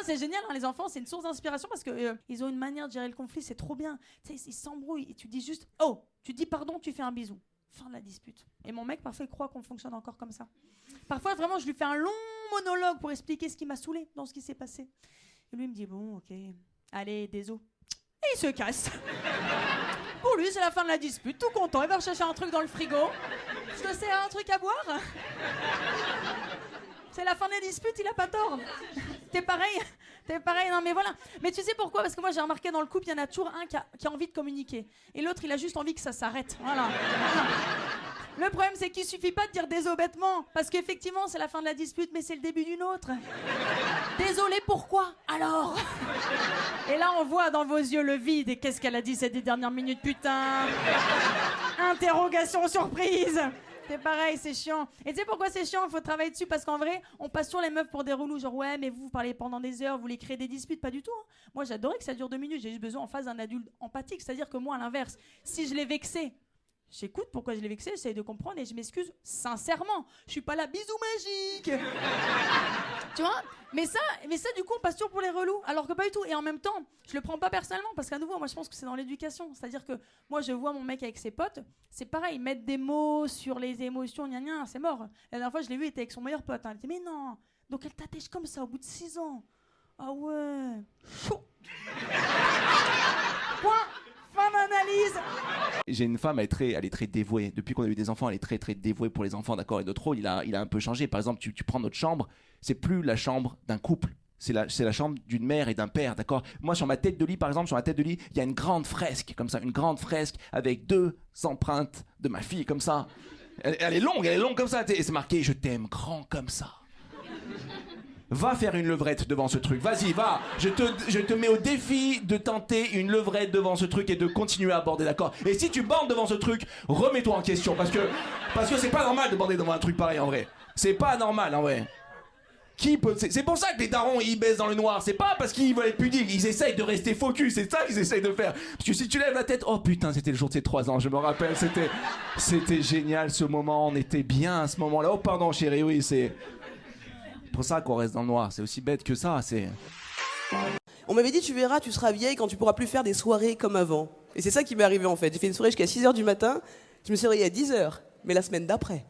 c'est génial, hein, les enfants, c'est une source d'inspiration parce que ils ont une manière de gérer le conflit, c'est trop bien. Tu sais, ils s'embrouillent et tu dis juste « Oh !» Tu dis pardon, tu fais un bisou. Fin de la dispute. Et mon mec, parfois, il croit qu'on fonctionne encore comme ça. Parfois, vraiment, je lui fais un long monologue pour expliquer ce qui m'a saoulé dans ce qui s'est passé. Et lui, il me dit « Bon, ok, allez, désolé. » Et il se casse. Pour lui, c'est la fin de la dispute, tout content. Il va rechercher un truc dans le frigo. Je te sers un truc à boire? C'est la fin de la dispute, il a pas tort. T'es pareil, non mais voilà. Mais tu sais pourquoi? Parce que moi j'ai remarqué dans le couple, il y en a toujours un qui a envie de communiquer. Et l'autre, il a juste envie que ça s'arrête. Voilà. Le problème, c'est qu'il suffit pas de dire désolé bêtement. Parce qu'effectivement, c'est la fin de la dispute, mais c'est le début d'une autre. Désolé, pourquoi? Alors? Et là, on voit dans vos yeux le vide. Et qu'est-ce qu'elle a dit ces 10 dernières minutes, putain? Interrogation surprise. C'est pareil, c'est chiant. Et tu sais pourquoi c'est chiant? Il faut travailler dessus parce qu'en vrai, on passe sur les meufs pour des relous. Genre, ouais, mais vous parlez pendant des heures, vous voulez créer des disputes. Pas du tout. Hein. Moi, j'adorais que ça dure 2 minutes. J'ai juste besoin en face d'un adulte empathique. C'est-à-dire que moi, à l'inverse, si je l'ai vexé, j'écoute pourquoi je l'ai vexé, j'essaie de comprendre et je m'excuse sincèrement. Je suis pas là, bisous magique. Tu vois? Mais ça, du coup, on passe toujours pour les relous. Alors que pas du tout. Et en même temps, je le prends pas personnellement parce qu'à nouveau, moi, je pense que c'est dans l'éducation. C'est-à-dire que moi, je vois mon mec avec ses potes. C'est pareil, mettre des mots sur les émotions, gna gna, c'est mort. La dernière fois, je l'ai vu, il était avec son meilleur pote. Hein. Elle dit, mais non. Donc elle t'attèche comme ça au bout de 6 ans. Ah ouais. Chaud. Point. Fin d'analyse. J'ai une femme, elle est très dévouée. Depuis qu'on a eu des enfants, elle est très très dévouée pour les enfants, d'accord. Et notre rôle, il a un peu changé. Par exemple, tu prends notre chambre, c'est plus la chambre d'un couple. C'est la chambre d'une mère et d'un père, d'accord. Moi, sur ma tête de lit, par exemple, il y a une grande fresque, comme ça, une grande fresque avec 2 empreintes de ma fille, comme ça. Elle est longue comme ça. Et c'est marqué « Je t'aime grand comme ça ». Va faire une levrette devant ce truc. Vas-y, va. Je te mets au défi de tenter une levrette devant ce truc et de continuer à border, d'accord? Et si tu bordes devant ce truc, remets-toi en question. Parce que c'est pas normal de border devant un truc pareil, en vrai. C'est pas normal, en vrai. C'est pour ça que les darons, ils baissent dans le noir. C'est pas parce qu'ils veulent être pudiques. Ils essayent de rester focus. C'est ça qu'ils essayent de faire. Parce que si tu lèves la tête... Oh putain, c'était le jour de ses 3 ans. Je me rappelle, c'était génial ce moment. On était bien à ce moment-là. Oh pardon, chérie, oui, c'est... pour ça qu'on reste dans le noir, c'est aussi bête que ça, c'est... On m'avait dit, tu verras, tu seras vieille quand tu pourras plus faire des soirées comme avant. Et c'est ça qui m'est arrivé en fait. J'ai fait une soirée jusqu'à 6h du matin, je me suis réveillée à 10h, mais la semaine d'après.